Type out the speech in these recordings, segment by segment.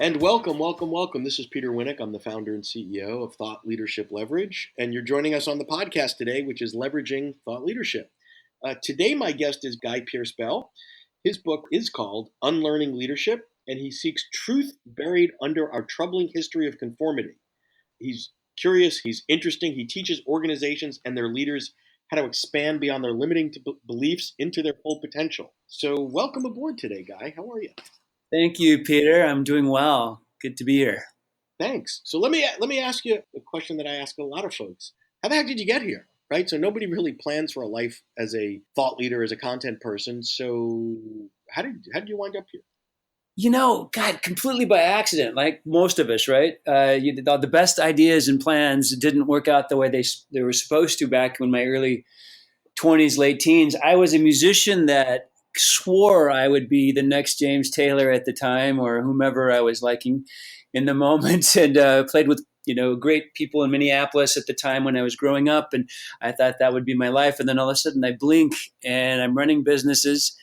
And welcome. This is Peter Winick. I'm the founder and CEO of Thought Leadership Leverage. And you're joining us on the podcast today, which is Leveraging Thought Leadership. Today, my guest is Guy Pierce Bell. His book is called Unlearning Leadership, and he seeks truth buried under our troubling history of conformity. He's curious, he's interesting, he teaches organizations and their leaders how to expand beyond their limiting beliefs into their full potential. So welcome aboard today, Guy. How are you? Thank you, Peter. I'm doing well. Good to be here. Thanks. So let me ask you a question that I ask a lot of folks. How the heck did you get here? Right? So nobody really plans for a life as a thought leader, as a content person. So how did you wind up here? God, completely by accident, like most of us, right? The best ideas and plans didn't work out the way they were supposed to back in my early 20s, late teens. I was a musician that swore I would be the next James Taylor at the time or whomever I was liking in the moment, and played with great people in Minneapolis at the time when I was growing up, and I thought that would be my life. And then all of a sudden I blink and I'm running businesses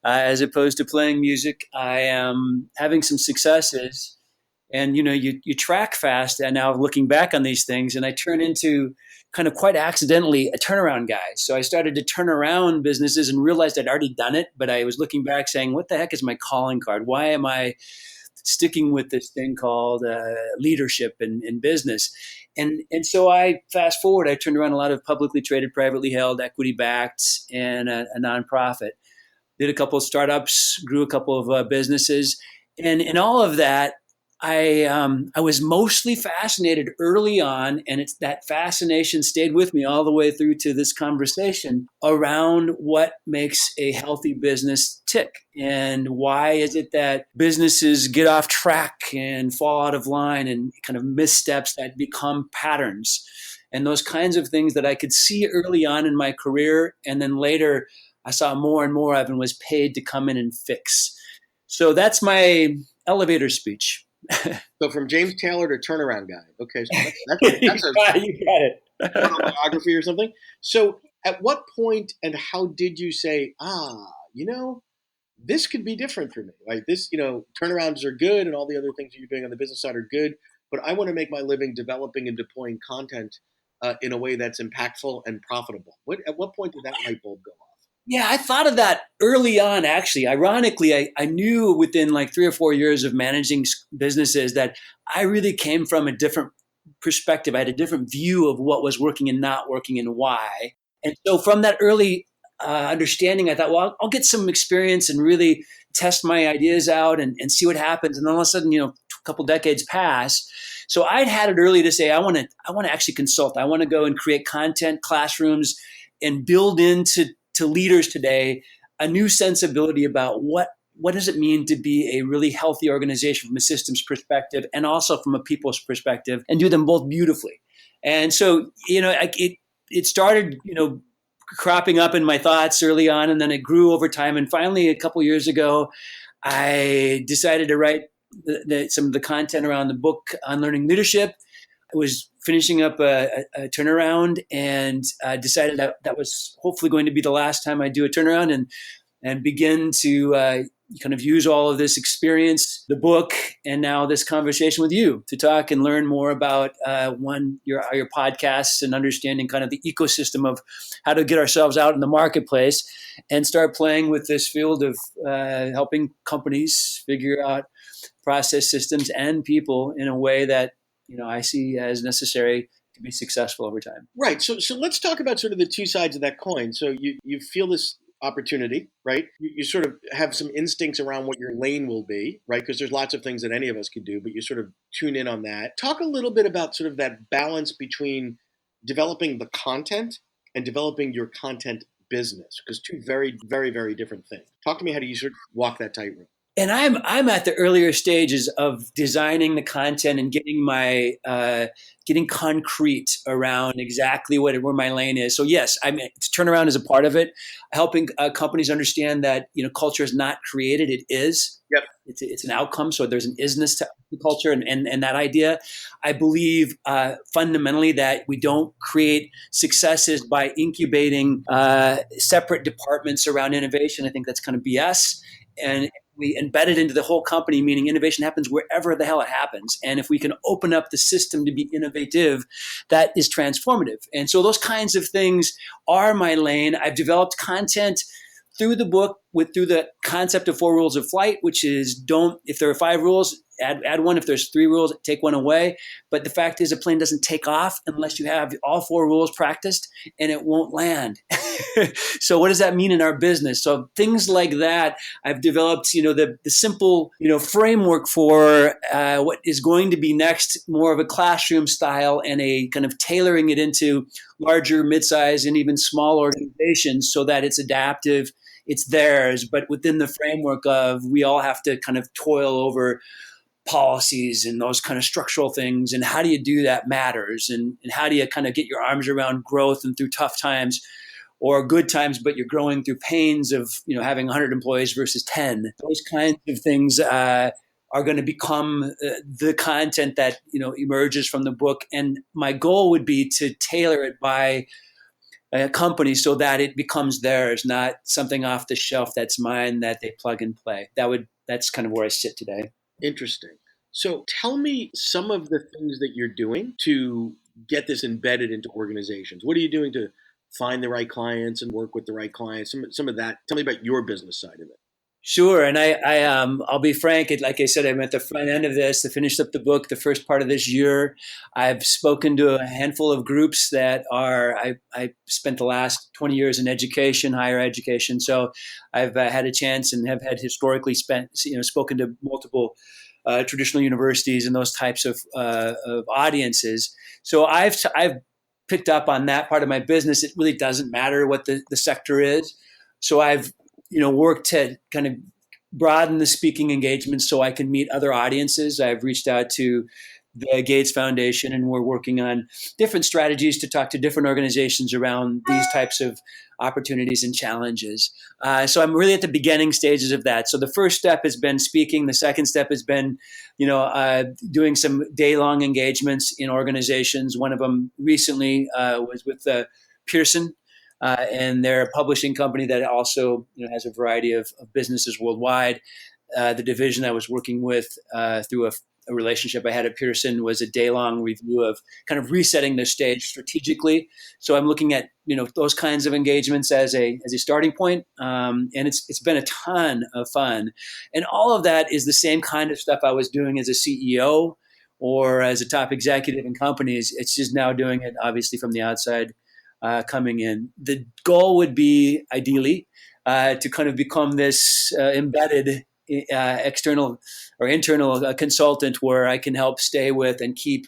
as opposed to playing music. I am having some successes, and you track fast. And now looking back on these things, and I turn into kind of quite accidentally a turnaround guy. So I started to turn around businesses and realized I'd already done it, but I was looking back saying, what the heck is my calling card? Why am I sticking with this thing called leadership in business? And so I fast forward, I turned around a lot of publicly traded, privately held, equity backed, and a nonprofit. Did a couple of startups, grew a couple of businesses. And in all of that, I was mostly fascinated early on, and it's that fascination stayed with me all the way through to this conversation around what makes a healthy business tick, and why is it that businesses get off track and fall out of line and kind of missteps that become patterns, and those kinds of things that I could see early on in my career, and then later I saw more and more of and was paid to come in and fix. So that's my elevator speech. So from James Taylor to turnaround guy. Okay, so that's a you got it. autobiography or something. So at what point and how did you say, this could be different for me? Like this, turnarounds are good and all the other things that you're doing on the business side are good, but I want to make my living developing and deploying content in a way that's impactful and profitable. At what point did that light bulb go off? Yeah, I thought of that early on, actually. Ironically, I knew within like 3 or 4 years of managing businesses that I really came from a different perspective. I had a different view of what was working and not working and why. And so from that early understanding, I thought, well, I'll get some experience and really test my ideas out and see what happens. And then all of a sudden, a couple decades pass. So I'd had it early to say, I want to actually consult. I want to go and create content, classrooms, and build into leaders today a new sensibility about what does it mean to be a really healthy organization from a systems perspective and also from a people's perspective, and do them both beautifully. And so it started cropping up in my thoughts early on, and then it grew over time, and finally a couple years ago I decided to write some of the content around the book Unlearning Leadership. I was finishing up a turnaround and decided that was hopefully going to be the last time I do a turnaround, and begin to kind of use all of this experience, the book, and now this conversation with you to talk and learn more about your podcasts and understanding kind of the ecosystem of how to get ourselves out in the marketplace and start playing with this field of helping companies figure out process, systems, and people in a way that I see as necessary to be successful over time. Right. So let's talk about sort of the two sides of that coin. So you feel this opportunity, right? You sort of have some instincts around what your lane will be, right? Because there's lots of things that any of us could do, but you sort of tune in on that. Talk a little bit about sort of that balance between developing the content and developing your content business, because two very, very, very different things. Talk to me, how do you sort of walk that tightrope? And I'm at the earlier stages of designing the content and getting concrete around exactly where my lane is. So yes, turnaround is a part of it. Helping companies understand that culture is not created; it is. Yep. It's an outcome. So there's an isness to culture and that idea. I believe fundamentally that we don't create successes by incubating separate departments around innovation. I think that's kind of BS. And we embed it into the whole company, meaning innovation happens wherever the hell it happens. And if we can open up the system to be innovative, that is transformative. And so those kinds of things are my lane. I've developed content through the book through the concept of 4 rules of flight, which is don't, if there are 5 rules, add one. If there's 3 rules, take one away. But the fact is a plane doesn't take off unless you have all 4 rules practiced, and it won't land. So what does that mean in our business? So things like that, I've developed, the simple, framework for what is going to be next, more of a classroom style and a kind of tailoring it into larger, mid-size, and even small organizations so that it's adaptive, it's theirs, but within the framework of we all have to kind of toil over policies and those kind of structural things. And how do you do that matters? And how do you kind of get your arms around growth and through tough times or good times, but you're growing through pains of, having 100 employees versus 10. Those kinds of things are going to become the content that, emerges from the book. And my goal would be to tailor it by a company so that it becomes theirs, not something off the shelf that's mine that they plug and play. That's kind of where I sit today. Interesting. So tell me some of the things that you're doing to get this embedded into organizations. What are you doing to find the right clients and work with the right clients? Some of that. Tell me about your business side of it. Sure, and I'll be frank. Like I said, I'm at the front end of this to finish up the book. The first part of this year, I've spoken to a handful of groups that are. I spent the last 20 years in education, higher education, so I've had a chance and have had historically spoken to multiple traditional universities and those types of audiences. So I've picked up on that part of my business. It really doesn't matter what the sector is. So I've worked to kind of broaden the speaking engagement so I can meet other audiences. I've reached out to the Gates Foundation, and we're working on different strategies to talk to different organizations around these types of opportunities and challenges. So I'm really at the beginning stages of that. So the first step has been speaking. The second step has been, doing some day-long engagements in organizations. One of them recently was with Pearson. And they're a publishing company that also has a variety of businesses worldwide. The division I was working with through a relationship I had at Pearson was a day-long review of kind of resetting the stage strategically. So I'm looking at those kinds of engagements as a starting point, and it's been a ton of fun. And all of that is the same kind of stuff I was doing as a CEO or as a top executive in companies. It's just now doing it obviously from the outside. Coming in. The goal would be ideally to kind of become this embedded external or internal consultant where I can help stay with and keep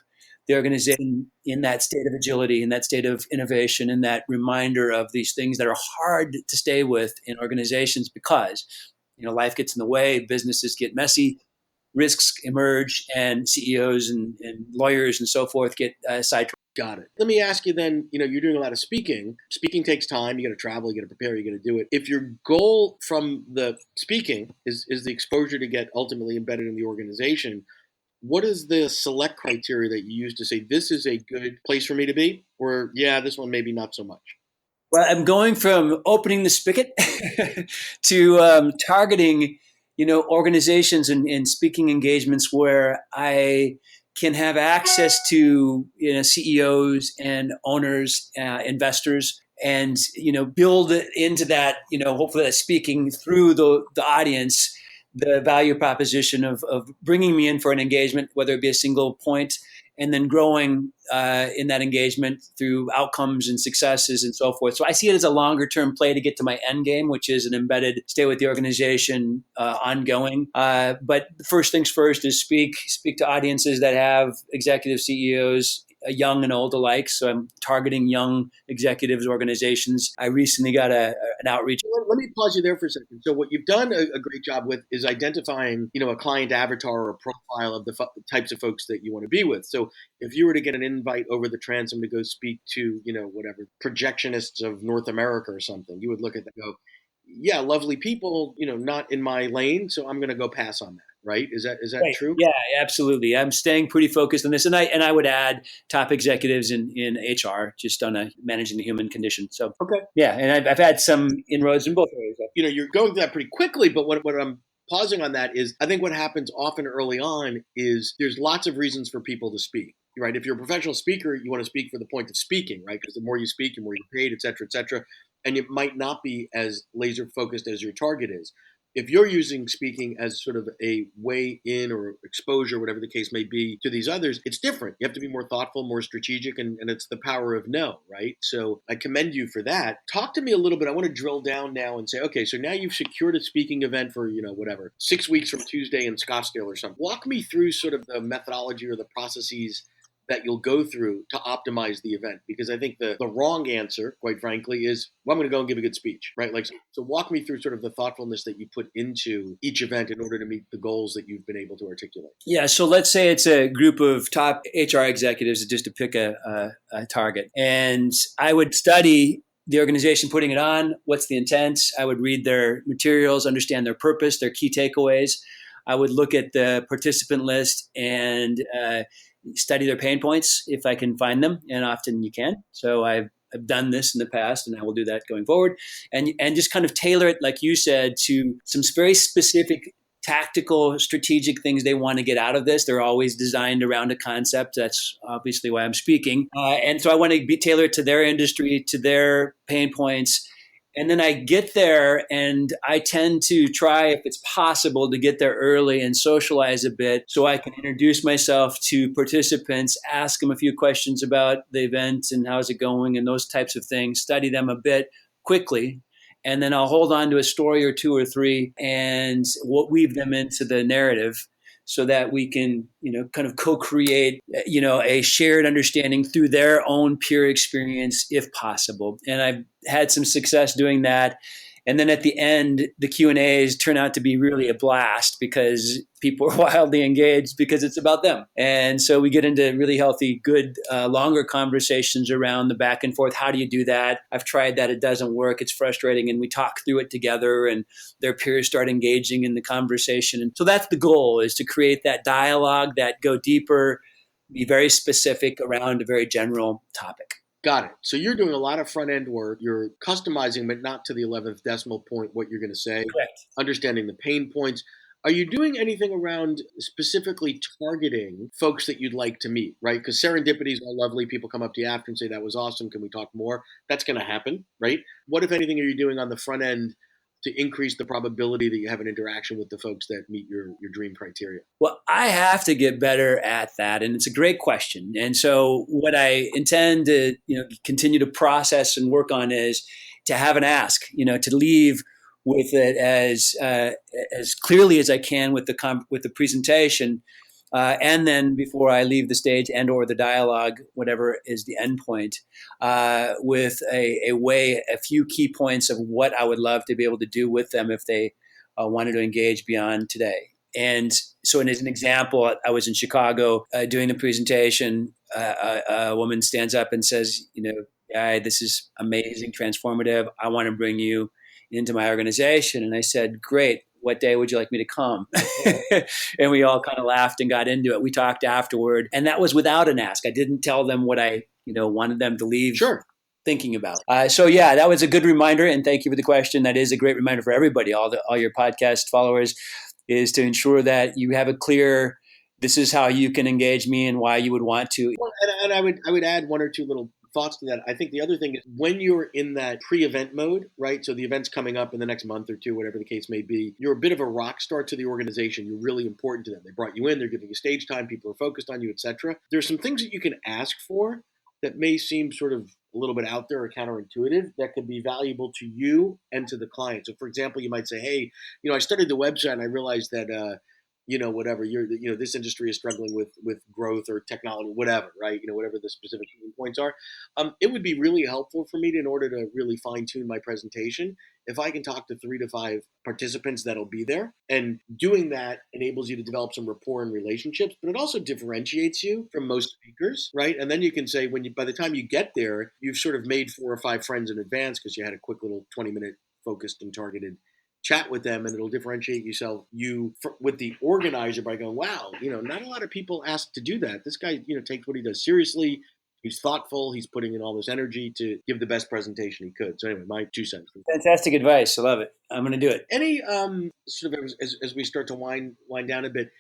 the organization in that state of agility, in that state of innovation, in that reminder of these things that are hard to stay with in organizations because life gets in the way, businesses get messy, risks emerge, and CEOs and lawyers and so forth get sidetracked. Got it. Let me ask you then, you're doing a lot of speaking. Speaking takes time. You got to travel, you got to prepare, you got to do it. If your goal from the speaking is the exposure to get ultimately embedded in the organization, what is the select criteria that you use to say this is a good place for me to be? Or, yeah, this one maybe not so much? Well, I'm going from opening the spigot to targeting, organizations and speaking engagements where I can have access to CEOs and owners, investors, and build into that. Hopefully, that speaking through the audience, the value proposition of bringing me in for an engagement, whether it be a single point, and then growing in that engagement through outcomes and successes and so forth. So I see it as a longer term play to get to my end game, which is an embedded stay with the organization ongoing. But first things first is speak to audiences that have executive CEOs, young and old alike. So I'm targeting young executives, organizations. I recently got an outreach. Let me pause you there for a second. So what you've done a great job with is identifying, a client avatar or a profile of the types of folks that you want to be with. So if you were to get an invite over the transom to go speak to, whatever, projectionists of North America or something, you would look at that and go, yeah, lovely people, not in my lane. So I'm going to go pass on that. Right? Is that right? True? Yeah, absolutely. I'm staying pretty focused on this, and I would add top executives in HR, just on managing the human condition. So okay, yeah, and I've had some inroads in both areas. You're going through that pretty quickly, but what I'm pausing on that is I think what happens often early on is there's lots of reasons for people to speak. Right. If you're a professional speaker, you want to speak for the point of speaking, right? Because the more you speak, the more you're paid, et cetera, et cetera. And it might not be as laser focused as your target is. If you're using speaking as sort of a way in or exposure, whatever the case may be, to these others, it's different. You have to be more thoughtful, more strategic, and it's the power of no, right? So I commend you for that. Talk to me a little bit. I want to drill down now and say, okay, so now you've secured a speaking event for, whatever, 6 weeks from Tuesday in Scottsdale or something. Walk me through sort of the methodology or the processes that you'll go through to optimize the event. Because I think the wrong answer, quite frankly, is, well, I'm going to go and give a good speech, right? Like, so walk me through sort of the thoughtfulness that you put into each event in order to meet the goals that you've been able to articulate. Yeah. So let's say it's a group of top HR executives, just to pick a target. And I would study the organization putting it on. What's the intent? I would read their materials, understand their purpose, their key takeaways. I would look at the participant list and study their pain points if I can find them, and often you can. So I've done this in the past, and I will do that going forward, and just kind of tailor it, like you said, to some very specific tactical, strategic things they want to get out of this. They're always designed around a concept. That's obviously why I'm speaking, and so I want to be tailored to their industry, to their pain points. And then I get there, and I tend to try, if it's possible, to get there early and socialize a bit so I can introduce myself to participants, ask them a few questions about the event and how's it going and those types of things, study them a bit quickly. And then I'll hold on to a story or two or three and weave them into the narrative so that we can, kind of co-create, a shared understanding through their own peer experience, if possible. And I've had some success doing that. And then at the end, the Q&As turn out to be really a blast because people are wildly engaged because it's about them. And so we get into really healthy, good, longer conversations around the back and forth. How do you do that? I've tried that. It doesn't work. It's frustrating. And we talk through it together and their peers start engaging in the conversation. And so that's the goal, is to create that dialogue, that go deeper, be very specific around a very general topic. Got it. So you're doing a lot of front end work. You're customizing, but not to the 11th decimal point, what you're going to say. Correct. Understanding the pain points. Are you doing anything around specifically targeting folks that you'd like to meet, right? Because serendipities are lovely. People come up to you after and say, that was awesome. Can we talk more? That's going to happen, right? What, if anything, are you doing on the front end to increase the probability that you have an interaction with the folks that meet your dream criteria? Well, I have to get better at that. And it's a great question. And so what I intend to, continue to process and work on is to have an ask, to leave with it as clearly as I can with the presentation. And then before I leave the stage and or the dialogue, whatever is the end point, with a few key points of what I would love to be able to do with them if they wanted to engage beyond today. And so, as an example, I was in Chicago doing the presentation. A woman stands up and says, "Guy, this is amazing, transformative. I want to bring you into my organization." And I said, "Great. What day would you like me to come?" And we all kind of laughed and got into it. We talked afterward, and that was without an ask. I didn't tell them what I, wanted them to leave. Sure. Thinking about. So yeah, that was a good reminder, and thank you for the question. That is a great reminder for everybody, all your podcast followers, is to ensure that you have a clear, this is how you can engage me and why you would want to. Well, and I would add one or two little thoughts to that. I think the other thing is when you're in that pre-event mode, right? So the event's coming up in the next month or two, whatever the case may be. You're a bit of a rock star to the organization. You're really important to them. They brought you in. They're giving you stage time. People are focused on you, etc. There's some things that you can ask for that may seem sort of a little bit out there or counterintuitive that could be valuable to you and to the client. So, for example, you might say, "Hey, I studied the website and I realized that." Whatever this industry is struggling with growth or technology, whatever, right? Whatever the specific points are. It would be really helpful for me in order to really fine tune my presentation if I can talk to 3 to 5 participants that'll be there. And doing that enables you to develop some rapport and relationships, but it also differentiates you from most speakers, right? And then you can say, by the time you get there, you've sort of made 4 or 5 friends in advance because you had a quick little 20-minute focused and targeted chat with them, and it'll differentiate with the organizer by going, wow, not a lot of people ask to do that. This guy, takes what he does seriously. He's thoughtful. He's putting in all this energy to give the best presentation he could. So anyway, my 2 cents. Fantastic advice. I love it. I'm going to do it. Any sort of as we start to wind down a bit,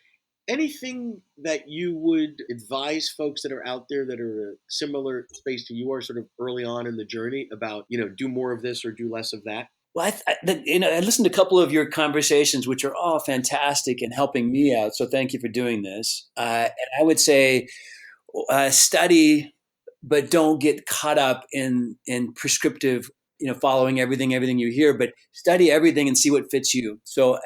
anything that you would advise folks that are out there that are a similar space to you are sort of early on in the journey about, do more of this or do less of that? Well, I listened to a couple of your conversations, which are all fantastic and helping me out. So thank you for doing this. And I would say study, but don't get caught up in prescriptive, following everything you hear, but study everything and see what fits you. So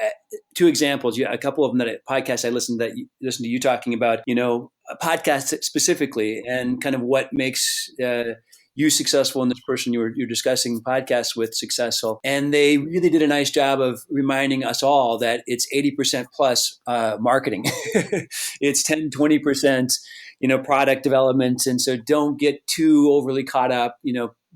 2 examples, a couple of them podcasts I listened to you talking about, a podcast specifically and kind of what makes you successful and this person you're discussing podcasts with successful. And they really did a nice job of reminding us all that it's 80% plus marketing. It's 10, 20%, product development. And so don't get too overly caught up,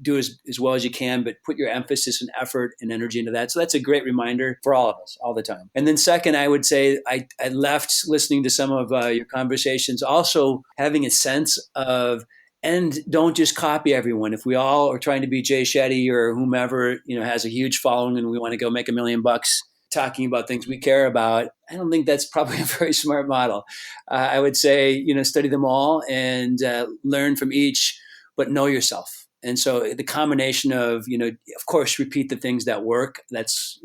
do as well as you can, but put your emphasis and effort and energy into that. So that's a great reminder for all of us all the time. And then second, I would say I left listening to some of your conversations, also having a sense of, and don't just copy everyone. If we all are trying to be Jay Shetty or whomever, has a huge following and we want to go make $1 million talking about things we care about, I don't think that's probably a very smart model. I would say, study them all and learn from each, but know yourself. And so the combination of, of course, repeat the things that work. That's,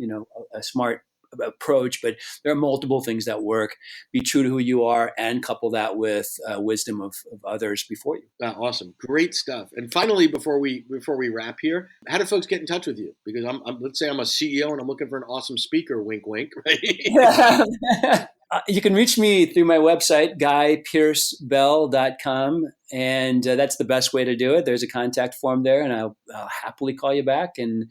a smart approach, but there are multiple things that work. Be true to who you are and couple that with wisdom of others before you. Awesome. Great stuff. And finally, before we wrap here, how do folks get in touch with you? Because let's say I'm a CEO and I'm looking for an awesome speaker, wink, wink, right? You can reach me through my website, guypiercebell.com. And that's the best way to do it. There's a contact form there and I'll happily call you back. And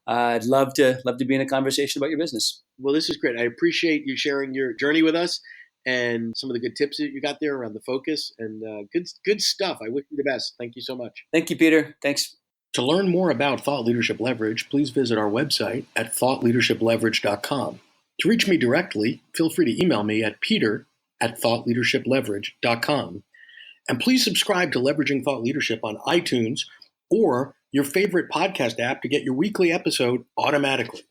I'd love to be in a conversation about your business. Well, this is great. I appreciate you sharing your journey with us and some of the good tips that you got there around the focus and good stuff. I wish you the best. Thank you so much. Thank you, Peter. Thanks. To learn more about Thought Leadership Leverage, please visit our website at thoughtleadershipleverage.com. To reach me directly, feel free to email me at peter@thoughtleadershipleverage.com. And please subscribe to Leveraging Thought Leadership on iTunes or your favorite podcast app to get your weekly episode automatically.